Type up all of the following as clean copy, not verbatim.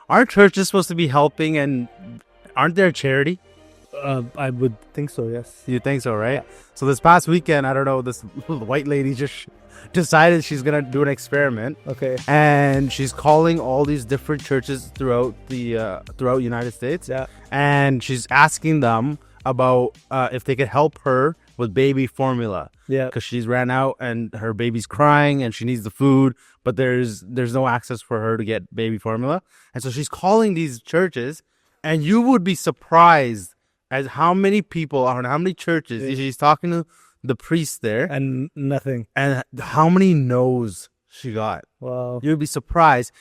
aren't churches supposed to be helping, and aren't there a charity? I would think so, yes. You think so, right? So this past weekend, I don't know, this white lady just decided she's gonna do an experiment. Okay. And she's calling all these different churches throughout the throughout United States. Yeah. And she's asking them about if they could help her with baby formula. Yeah. Because she's ran out and her baby's crying and she needs the food, but there's no access for her to get baby formula. And so she's calling these churches, and you would be surprised as how many people are, how many churches. She's talking to the priest there, And nothing. and how many no's she got. Wow. You'd be surprised.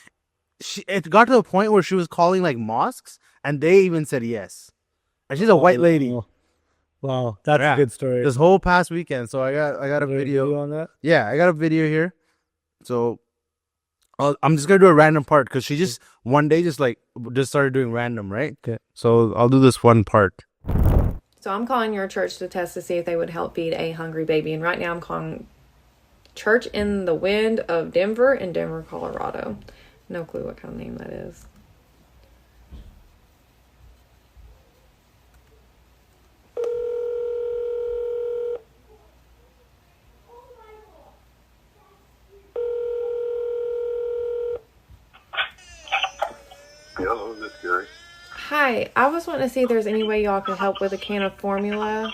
It got to the point where she was calling like mosques, and they even said yes. And she's a white lady. Wow, that's Yeah. a good story. This whole past weekend. So I got a Is there video on that. Yeah, I got a video here. So I'm just gonna do a random part because she just one day just started doing random, right? Okay. So I'll do this one part. So I'm calling your church to test to see if they would help feed a hungry baby. And right now I'm calling Church in the Wind of Denver in Denver, Colorado. No clue what kind of name that is. Hello, this is Gary. Hi, I was wanting to see if there's any way y'all could help with a can of formula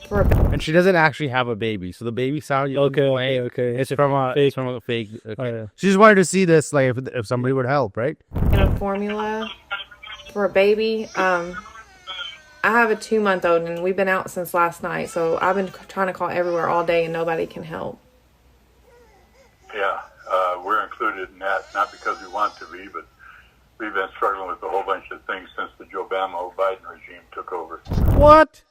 for a And she doesn't actually have a baby, so the baby sound you Okay, play, okay. It's from a fake. Okay. Oh, yeah. She just wanted to see this, like if somebody would help, right? can of formula for a baby. I have a 2-month-old and we've been out since last night, so I've been trying to call everywhere all day and nobody can help. Yeah, we're included in that, not because we want to be, but we've been struggling with a whole bunch of things since the Joe Biden regime took over. What?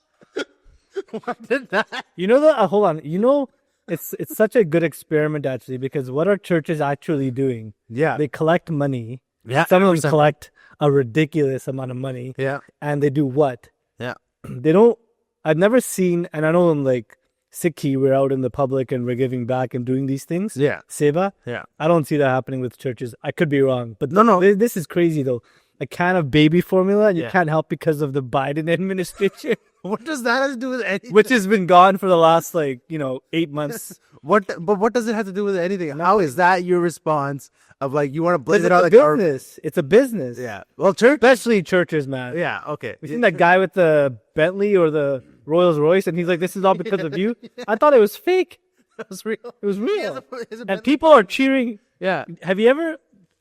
What did that? You know that? Hold on. You know, it's such a good experiment actually, because what are churches actually doing? Yeah. They collect money. Yeah. Some of them 100%. collect a ridiculous amount of money. Yeah. And they do what? Yeah. They don't. I've never seen, and I know in like Sikhi, we're out in the public and we're giving back and doing these things. Yeah. Seva. Yeah. I don't see that happening with churches. I could be wrong, but No. this is crazy though. A can of baby formula, and you Yeah. can't help because of the Biden administration, What does that have to do with anything? which has been gone for the last 8 months. But what does it have to do with anything? How is that your response of like you want to But blame it's it on a like our- business. It's a business. Yeah. Well, church. Especially churches, man. Yeah. Okay. You seen that guy with the Bentley or the Rolls Royce, and he's like, "This is all because of you." I thought it was fake. That's real. It was real. Is it And people are cheering. Yeah. Have you ever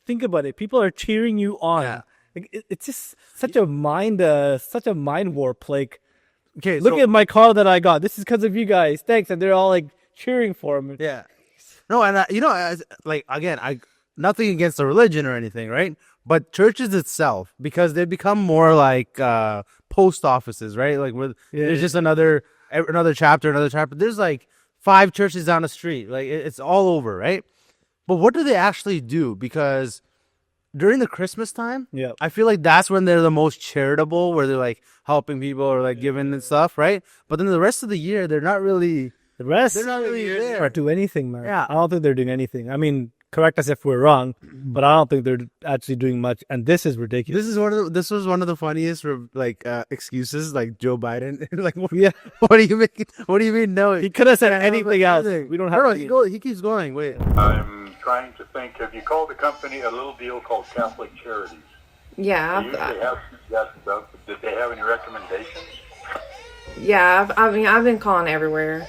think about it? People are cheering you on. Yeah. Like, it's just such a mind warp. Like, Okay. look at my car that I got. This is because of you guys. Thanks. And they're all like cheering for him. Yeah. No, and like again, nothing against the religion or anything, right? But churches itself, because they become more like post offices, right? Like there's just another chapter. There's like 5 churches down the street. Like it's all over, right? But what do they actually do? Because during the Christmas time, Yeah. I feel like that's when they're the most charitable, where they're like helping people or like giving and stuff, right? But then the rest of the year, they're not really. The rest, They're not really there. Or do anything, man. Yeah. I don't think they're doing anything. I mean, correct us if we're wrong, but I don't think they're actually doing much. And this is ridiculous. This was one of the funniest excuses, like Joe Biden. Like, Yeah. what do you mean? What do you mean? No, He could have said anything else. We don't have. No, to- he keeps going. Wait, I'm trying to think, have you called the company a little deal called Catholic Charities? Yeah, They usually have that stuff. Did they have any recommendations? I've been calling everywhere.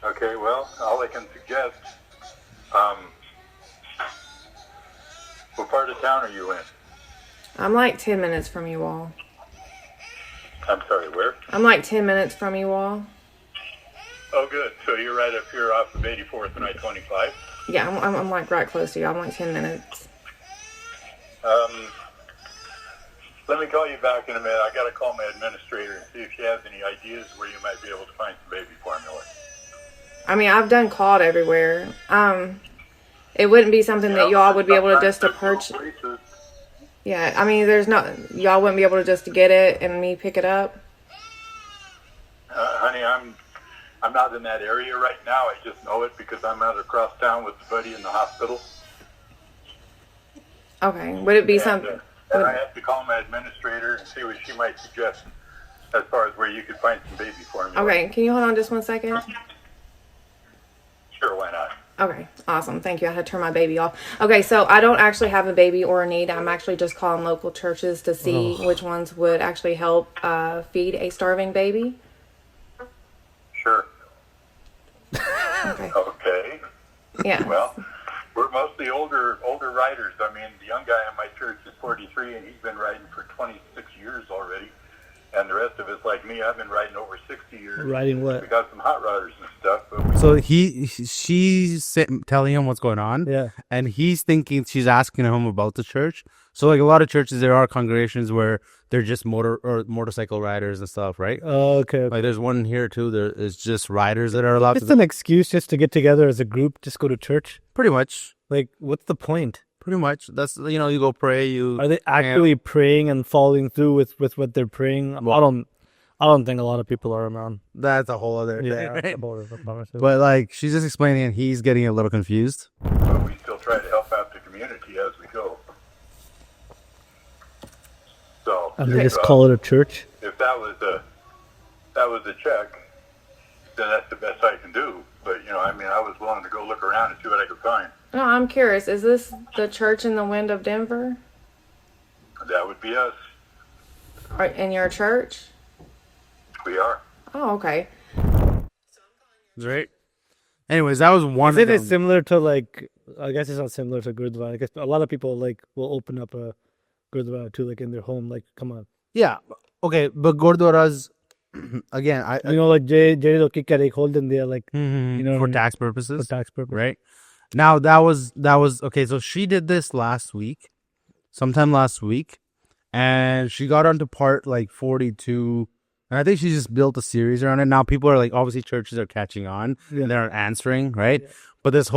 Okay, well, all I can suggest, what part of town are you in? I'm like 10 minutes from you all. I'm sorry, where? I'm like 10 minutes from you all. Oh, good. So you're right up here off of 84th and I-25? Yeah, I'm like right close to you. I'm like 10 minutes. Let me call you back in a minute. I got to call my administrator and see if she has any ideas where you might be able to find some baby formula. I mean, I've done called everywhere. It wouldn't be something that y'all would be able to just to purchase. Yeah, I mean, y'all wouldn't be able to just to get it and me pick it up. Honey, I'm not in that area right now. I just know it because I'm out across town with a buddy in the hospital. Okay. Would it be And, something? and I have to call my administrator and see what she might suggest as far as where you could find some baby formula. Okay. Can you hold on just 1 second? Sure, why not? Okay, awesome. Thank you. I had to turn my baby off. Okay, so I don't actually have a baby or a need. I'm actually just calling local churches to see which ones would actually help feed a starving baby. Sure. Okay. Okay. Yeah. Well, we're mostly older riders. I mean, the young guy in my church is 43, and he's been riding for 26 years already. And the rest of us, like me, I've been riding over 60 years. Riding what? We got some hot rodders and stuff. But we, So she's telling him what's going on. Yeah. And he's thinking she's asking him about the church. So like a lot of churches, there are congregations where they're just motorcycle riders and stuff, right? Oh, okay. Like there's one here too. There is just riders that are allowed Just to. an excuse just to get together as a group, just go to church. Pretty much. Like, what's the point? Pretty much. That's, you go pray. Are they actually praying and following through with what they're praying? Well, I don't think a lot of people are around. That's a whole other thing, Yeah, right? but But like she's just explaining and he's getting a little confused. but we still try to help out the community as we go. So they just call it a church. if that was a check, then that's the best I can do. But I mean, I was willing to go look around and see what I could find. No, I'm curious. Is this the church in the Wind of Denver? That would be us. Or in your church? We are. Oh, okay. Right. Anyways, that was one. Isn't of it them. similar to like? I guess it's not similar to Gurdwara. I guess a lot of people like will open up a Gurdwara too, like in their home. Like, come on, Yeah. Okay, but Gurdwaras, again, I like Jay Loki ka ek hold in there, like you know what I for mean? tax for purposes, tax purpose. right? Now that was okay. So she did this sometime last week, and she got onto part like 42, and I think she just built a series around it. Now people are like, obviously churches are catching on, Yeah. and they're answering, right? But this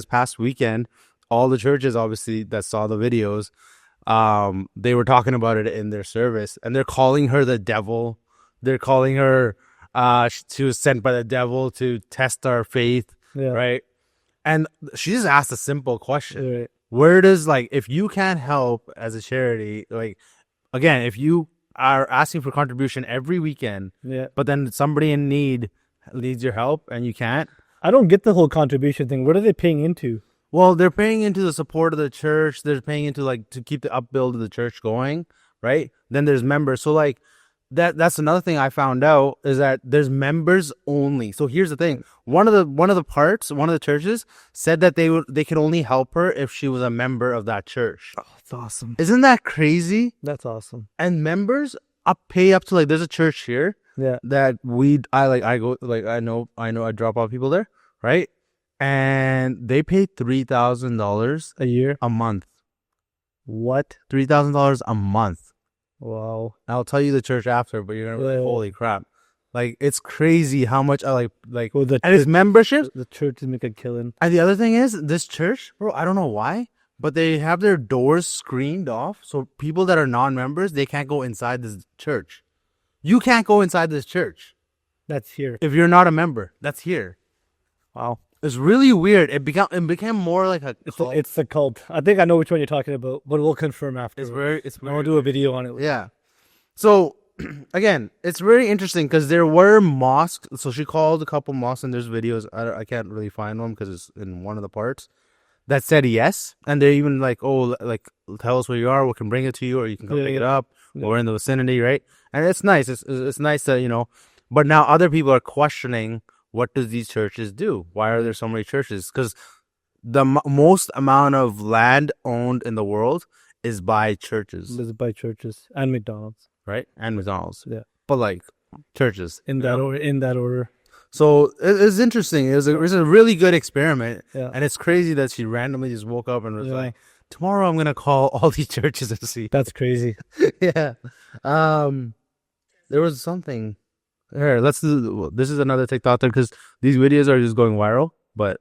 past weekend, all the churches obviously that saw the videos, they were talking about it in their service, and they're calling her the devil. They're calling her she was sent by the devil to test our faith, Yeah. right? And she just asked a simple question. Right. Where does, like, if you can't help as a charity, like, again, if you are asking for contribution every weekend, Yeah. but then somebody in need needs your help and you can't, I don't get the whole contribution thing. What are they paying into? well, they're paying into the support of the church. They're paying into, like, to keep the upbuild of the church going, right? Then there's members. So, like, that's another thing I found out is that there's members only. So here's the thing. One of the churches said that they could only help her if she was a member of that church. Oh, that's awesome. Isn't that crazy? That's awesome. And members pay up to, like, there's a church here Yeah. that I drop off people there, right? And they pay $3,000 A year. a month. What? $3,000 a month. Wow. I'll tell you the church after, but you're gonna be like, Yeah. holy crap. Like, it's crazy how much I like Well, and it's memberships. the churches make a killing. And the other thing is, this church, bro, I don't know why, but they have their doors screened off. So people that are non-members, they can't go inside this church. You can't go inside this church That's here. if you're not a member. That's here. Wow. It's really weird. It became more like a cult. It's the cult. I think I know which one you're talking about, but we'll confirm after. It's I'll do a video on it. Yeah. So, again, it's very interesting because there were mosques. So she called a couple mosques, and there's videos. I can't really find one because it's in one of the parts that said yes, and they're even like, oh, like, tell us where you are. We can bring it to you, or you can come pick it up. Yeah. Or we're in the vicinity, right? And it's nice. It's nice that But now other people are questioning, what do these churches do? Why are there so many churches? Because the most amount of land owned in the world is by churches, Visited by churches and McDonald's. right? And McDonald's. Yeah. But like churches. In that order. In that order. So it's interesting. It was a really good experiment. Yeah. And it's crazy that she randomly just woke up and was Yeah. like, tomorrow I'm going to call all these churches and see. That's crazy. Yeah. There was something. Here, this is another TikTok thing because these videos are just going viral. But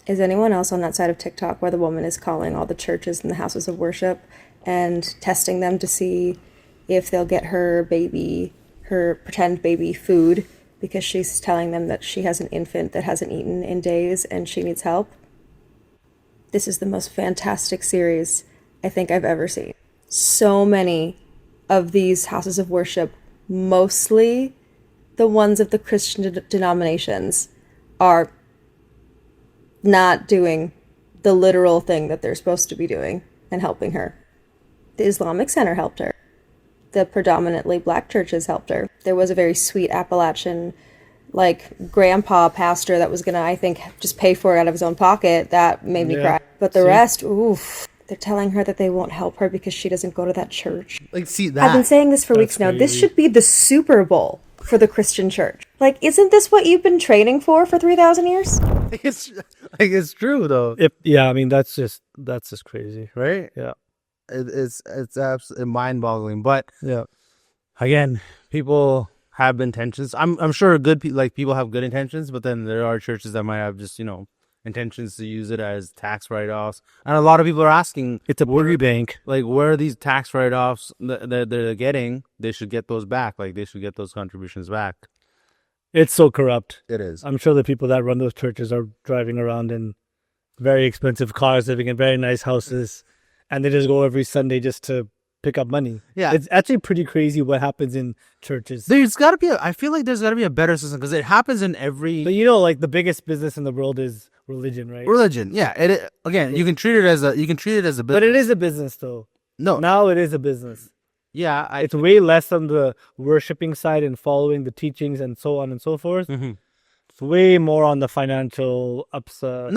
Is anyone else on that side of TikTok where the woman is calling all the churches and the houses of worship and testing them to see if they'll get her pretend baby food because she's telling them that she has an infant that hasn't eaten in days and she needs help? This is the most fantastic series I think I've ever seen. So many of these houses of worship, mostly the ones of the Christian denominations, are not doing the literal thing that they're supposed to be doing and helping her. The Islamic Center helped her. The predominantly black churches helped her. There was a very sweet Appalachian, like, grandpa pastor that was gonna, I think, just pay for it out of his own pocket. That made me cry. But the rest, oof. They're telling her that they won't help her because she doesn't go to that church. Like, see that? I've been saying this for weeks now. This should be the Super Bowl for the Christian church. Like, isn't this what you've been training for 3,000 years? It's true though, I mean, that's just crazy. right? Yeah. It's absolutely mind-boggling. But Yeah. again, people have intentions. I'm sure people have good intentions, but then there are churches that might have just intentions to use it as tax write-offs. And a lot of people are asking, It's a piggy bank. like, where are these tax write-offs that they're getting? They should get those back. Like, they should get those contributions back. It's so corrupt. It is. I'm sure the people that run those churches are driving around in very expensive cars, living in very nice houses, and they just go every Sunday just to pick up money. Yeah. It's actually pretty crazy what happens in churches. There's got to be I feel like there's got to be a better system because it happens in every But like the biggest business in the world is religion, right? religion. Yeah. Again, you can treat it as a business. But it is a business, though. No. Now it is a business. Yeah. It's way less on the worshiping side and following the teachings and so on and so forth. Mhm. It's way more on the financial upside.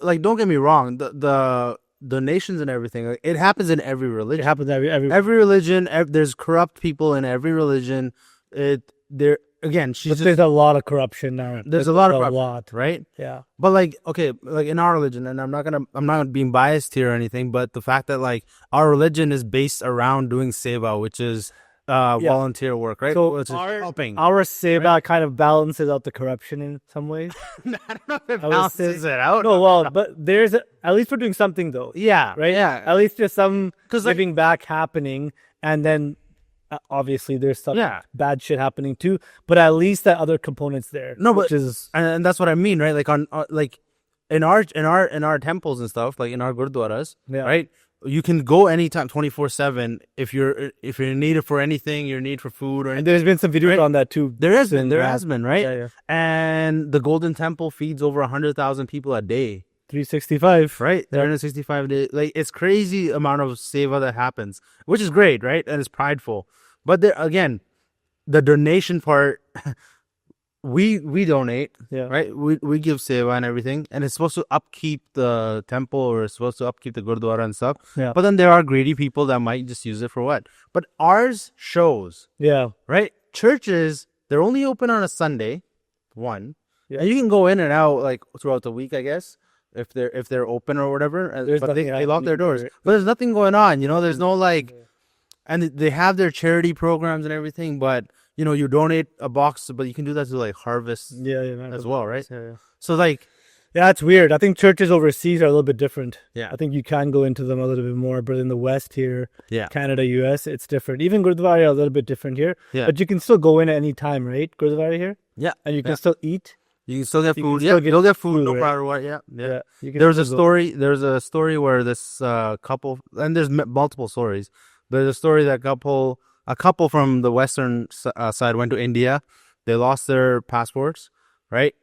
Like, don't get me wrong. The donations and everything. Like, it happens in every religion. It happens Every religion. There's corrupt people in every religion. But there's a lot of corruption now. There's a lot of corruption, right? Yeah. But like in our religion, and I'm not being biased here or anything, but the fact that like our religion is based around doing seva, which is volunteer work, right? So Which is helping. Our seva kind of balances out the corruption in some ways. I don't know if it I would balances say- it out. No, well, but at least we're doing something though. Yeah, Right? Yeah, At least there's some 'Cause, like- giving back happening, and then obviously there's some bad shit happening too. But at least that other component's there. No, which but is and that's what I mean, right? Like like in our temples and stuff, like in our gurdwaras, right? You can go anytime, 24/7. If you're in need for anything, your need for food or anything. and there's been some videos on that too. There has been, right? Yeah. And the Golden Temple feeds over 100,000 people a day, 365. right? 365 days. Like, it's crazy amount of seva that happens, which is great, right? And it's prideful. But there again, the donation part, we donate, right? We give seva and everything, and it's supposed to upkeep the temple, or it's supposed to upkeep the gurdwara and stuff. Yeah. But then there are greedy people that might just use it for what? But ours shows, Yeah. right? Churches, they're only open on a Sunday, and you can go in and out like throughout the week, I guess, if they're open or whatever. But they lock their doors. But there's nothing going on, There's no like, and they have their charity programs and everything. But you donate a box, but you can do that to like Harvest, as well, right? Yeah. So like, Yeah, it's weird. I think churches overseas are a little bit different. Yeah. I think you can go into them a little bit more, but in the West here, Yeah. Canada, US, it's different. Even Gurdwara are a little bit different here. Yeah. But you can still go in at any time, right? Gurdwara here? yeah, And you can still eat. you can still get You can food. still You'll get food, food, no right? matter what. Yeah. You can There's a still go. story where this couple, and there's multiple stories. There's a story that a couple from the western side went to India. They lost their passports, right?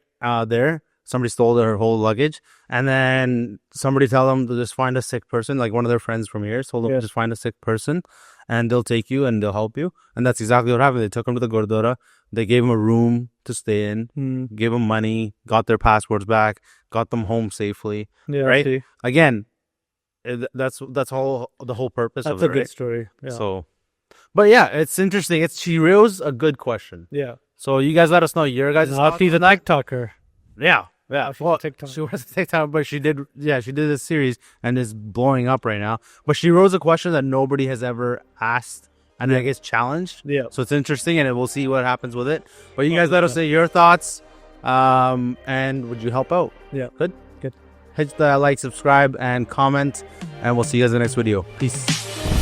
There, somebody stole their whole luggage, and then somebody tell them to just find a sick person. Like, one of their friends from here told them, just find a sick person, and they'll take you and they'll help you. And that's exactly what happened. They took them to the Gurdwara. They gave them a room to stay in, gave them money, got their passports back, got them home safely. Yeah, right? see. Again, that's all the whole purpose That's of it. a good right? story. Yeah. So, but yeah, it's interesting. She rose a good question. yeah. So you guys let us know your guys' Now thoughts she's on a TikToker. Yeah. She's a Well, TikTok. she was a TikTok, but she did this series and is blowing up right now. But she rose a question that nobody has ever asked and I guess challenged. Yeah. So it's interesting, and we'll see what happens with it. But you guys let us know your thoughts, and would you help out? Yeah. Good. Good. Hit the like, subscribe, and comment, and we'll see you guys in the next video. Peace.